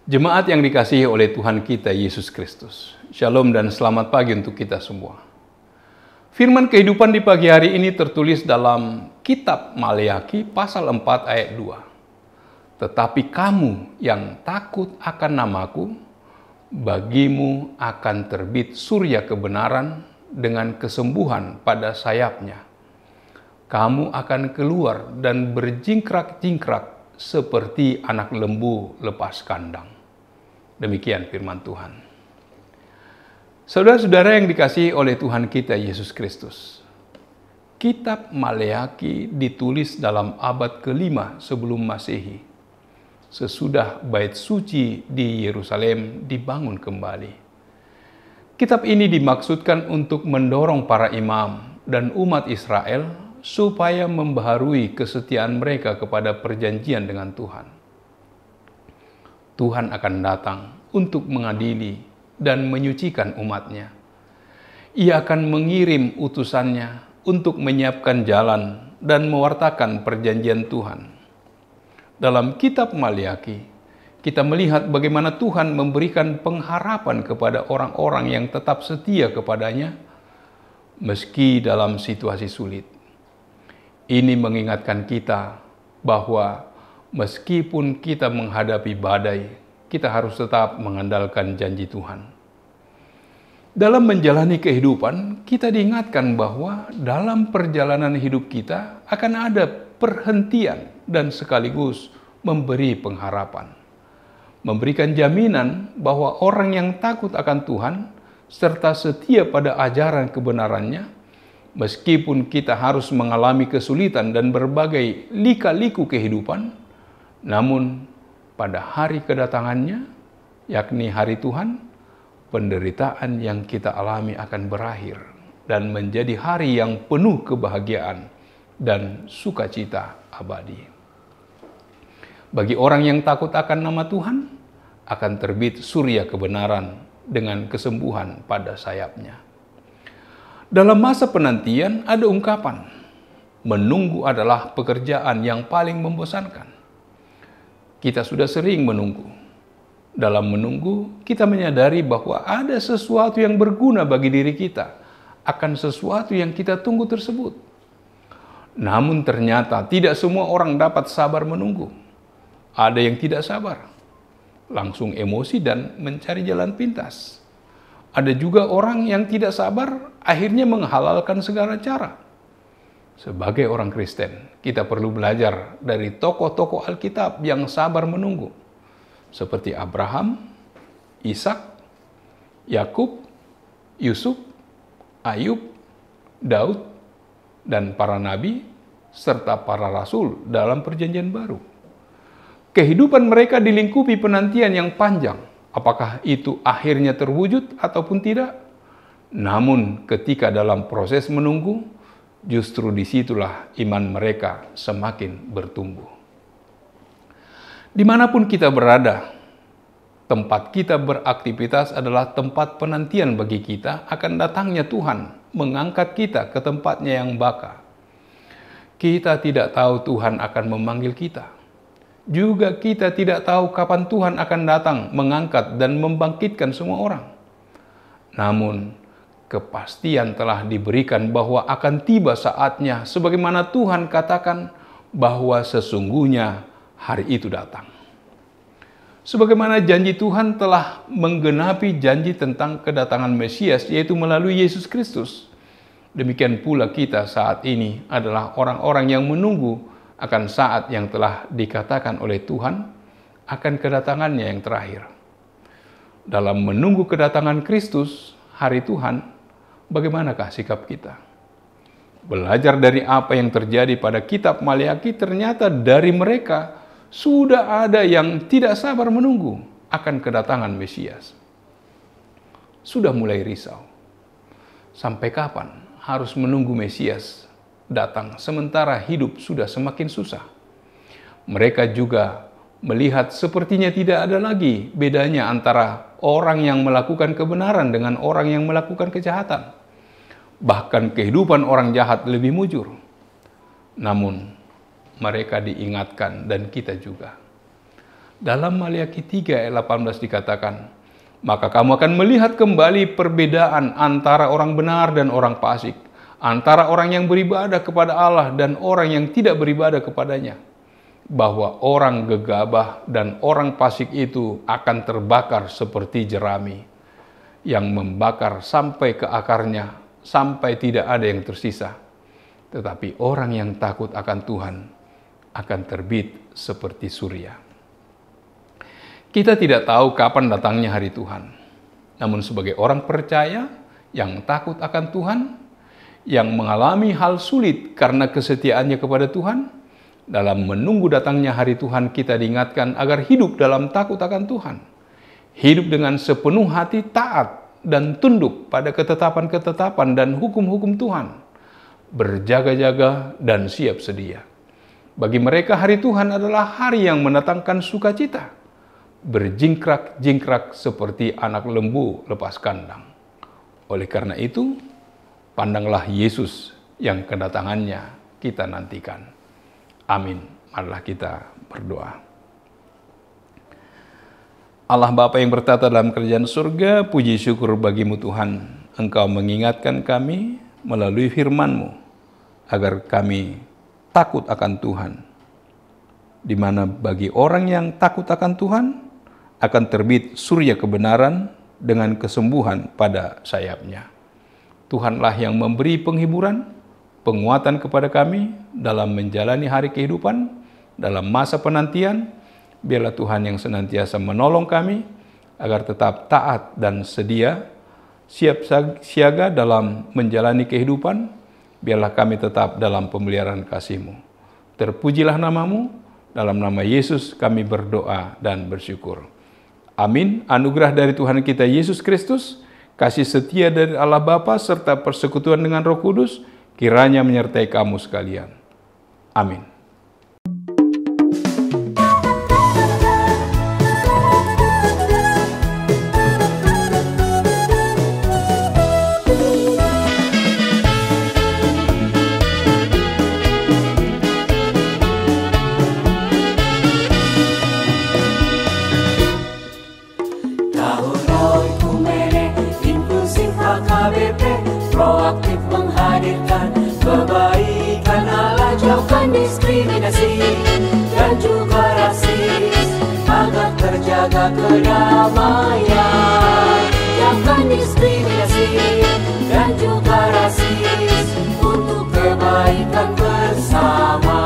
Jemaat yang dikasihi oleh Tuhan kita Yesus Kristus. Shalom dan selamat pagi untuk kita semua. Firman kehidupan di pagi hari ini tertulis dalam kitab Maleakhi pasal 4 ayat 2. Tetapi kamu yang takut akan namaku, bagimu akan terbit surya kebenaran dengan kesembuhan pada sayapnya. Kamu akan keluar dan berjingkrak-jingkrak seperti anak lembu lepas kandang. Demikian firman Tuhan. Saudara-saudara yang dikasihi oleh Tuhan kita Yesus Kristus. Kitab Maleakhi ditulis dalam abad ke-5 sebelum Masehi. Sesudah bait suci di Yerusalem dibangun kembali. Kitab ini dimaksudkan untuk mendorong para imam dan umat Israel supaya membaharui kesetiaan mereka kepada perjanjian dengan Tuhan. Tuhan akan datang untuk mengadili dan menyucikan umatnya. Ia akan mengirim utusannya untuk menyiapkan jalan dan mewartakan perjanjian Tuhan. Dalam kitab Maleakhi, kita melihat bagaimana Tuhan memberikan pengharapan kepada orang-orang yang tetap setia kepadanya, meski dalam situasi sulit. Ini mengingatkan kita bahwa meskipun kita menghadapi badai, kita harus tetap mengandalkan janji Tuhan. Dalam menjalani kehidupan, kita diingatkan bahwa dalam perjalanan hidup kita akan ada perhentian dan sekaligus memberi pengharapan. Memberikan jaminan bahwa orang yang takut akan Tuhan serta setia pada ajaran kebenarannya, meskipun kita harus mengalami kesulitan dan berbagai lika-liku kehidupan, namun pada hari kedatangannya, yakni hari Tuhan, penderitaan yang kita alami akan berakhir dan menjadi hari yang penuh kebahagiaan dan sukacita abadi. Bagi orang yang takut akan nama Tuhan, akan terbit surya kebenaran dengan kesembuhan pada sayapnya. Dalam masa penantian ada ungkapan, menunggu adalah pekerjaan yang paling membosankan. Kita sudah sering menunggu. Dalam menunggu, kita menyadari bahwa ada sesuatu yang berguna bagi diri kita akan sesuatu yang kita tunggu tersebut. Namun ternyata tidak semua orang dapat sabar menunggu. Ada yang tidak sabar, langsung emosi dan mencari jalan pintas. Ada juga orang yang tidak sabar, akhirnya menghalalkan segala cara. Sebagai orang Kristen, kita perlu belajar dari tokoh-tokoh Alkitab yang sabar menunggu, seperti Abraham, Ishak, Yakub, Yusuf, Ayub, Daud, dan para nabi, serta para rasul dalam perjanjian baru. Kehidupan mereka dilingkupi penantian yang panjang, apakah itu akhirnya terwujud ataupun tidak. Namun ketika dalam proses menunggu, justru disitulah iman mereka semakin bertumbuh. Dimanapun kita berada, tempat kita beraktivitas adalah tempat penantian bagi kita akan datangnya Tuhan mengangkat kita ke tempatnya yang baka. Kita tidak tahu Tuhan akan memanggil kita. Juga kita tidak tahu kapan Tuhan akan datang mengangkat dan membangkitkan semua orang. Namun, kepastian telah diberikan bahwa akan tiba saatnya sebagaimana Tuhan katakan bahwa sesungguhnya hari itu datang. Sebagaimana janji Tuhan telah menggenapi janji tentang kedatangan Mesias, yaitu melalui Yesus Kristus. Demikian pula kita saat ini adalah orang-orang yang menunggu akan saat yang telah dikatakan oleh Tuhan akan kedatangannya yang terakhir. Dalam menunggu kedatangan Kristus, hari Tuhan, bagaimanakah sikap kita? Belajar dari apa yang terjadi pada kitab Maleakhi, ternyata dari mereka sudah ada yang tidak sabar menunggu akan kedatangan Mesias. Sudah mulai risau. Sampai kapan harus menunggu Mesias datang sementara hidup sudah semakin susah? Mereka juga melihat sepertinya tidak ada lagi bedanya antara orang yang melakukan kebenaran dengan orang yang melakukan kejahatan. Bahkan kehidupan orang jahat lebih mujur. Namun mereka diingatkan dan kita juga. Dalam Maliaki 3 ayat 18 dikatakan, maka kamu akan melihat kembali perbedaan antara orang benar dan orang fasik, antara orang yang beribadah kepada Allah dan orang yang tidak beribadah kepadanya, bahwa orang gegabah dan orang fasik itu akan terbakar seperti jerami yang membakar sampai ke akarnya, sampai tidak ada yang tersisa. Tetapi orang yang takut akan Tuhan akan terbit seperti surya. Kita tidak tahu kapan datangnya hari Tuhan. Namun sebagai orang percaya yang takut akan Tuhan, yang mengalami hal sulit karena kesetiaannya kepada Tuhan, dalam menunggu datangnya hari Tuhan kita diingatkan agar hidup dalam takut akan Tuhan. Hidup dengan sepenuh hati taat dan tunduk pada ketetapan-ketetapan dan hukum-hukum Tuhan. Berjaga-jaga dan siap sedia. Bagi mereka hari Tuhan adalah hari yang mendatangkan sukacita. Berjingkrak-jingkrak seperti anak lembu lepas kandang. Oleh karena itu, pandanglah Yesus yang kedatangannya kita nantikan. Amin. Marilah kita berdoa. Allah Bapa yang bertata dalam kerajaan surga, puji syukur bagimu Tuhan. Engkau mengingatkan kami melalui firman-Mu agar kami takut akan Tuhan. Di mana bagi orang yang takut akan Tuhan akan terbit surya kebenaran dengan kesembuhan pada sayapnya. Tuhanlah yang memberi penghiburan, penguatan kepada kami dalam menjalani hari kehidupan, dalam masa penantian. Biarlah Tuhan yang senantiasa menolong kami agar tetap taat dan sedia, siap siaga dalam menjalani kehidupan. Biarlah kami tetap dalam pemeliharaan kasih-Mu. Terpujilah nama-Mu, dalam nama Yesus kami berdoa dan bersyukur. Amin. Anugerah dari Tuhan kita Yesus Kristus, kasih setia dari Allah Bapa serta persekutuan dengan Roh Kudus kiranya menyertai kamu sekalian. Amin. Proaktif menghadirkan kebaikan Allah, jauhkan diskriminasi dan juga rasis, agar terjaga kedamaian. Jauhkan diskriminasi dan juga rasis untuk kebaikan bersama.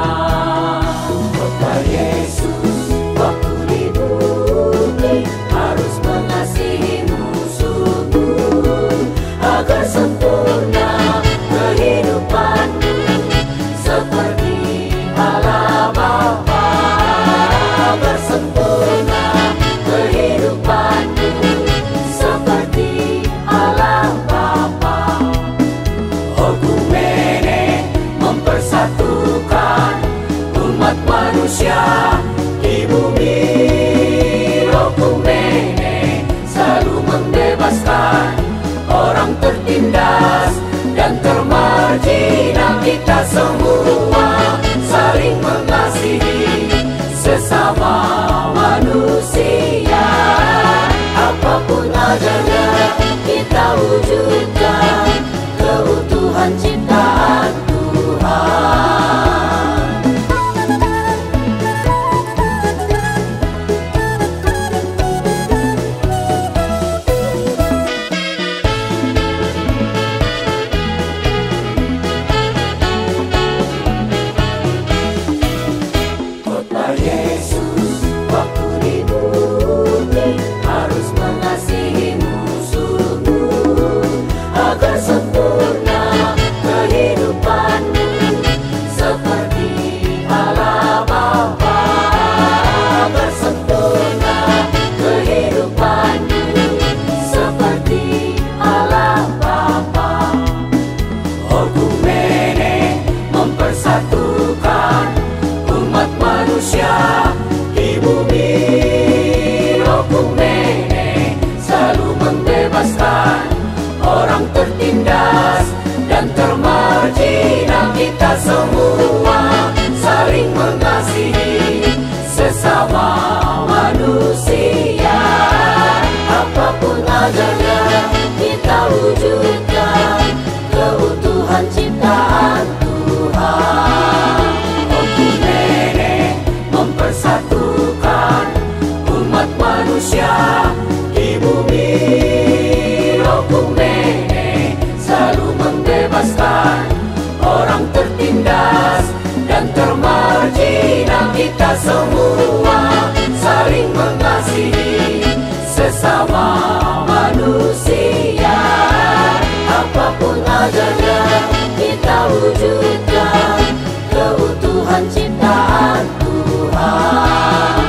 Kota Yesus waktu di bumi harus mengasihi musuhmu agar sempurna kehidupanmu seperti Allah Bapa. Agar sempurna kehidupanmu seperti Allah Bapa. Okumene mempersatukan umat manusia di bumi. Okumene selalu membebaskan orang tertindas dan termarginal. Kita semua saling mengasihi sesama manusia. Apapun adanya kita wujudkan keutuhan ciptaan Tuhan. Sempurna marginal, kita semua saling mengasihi sesama manusia. Apapun adanya, kita wujudkan keutuhan ciptaan Tuhan.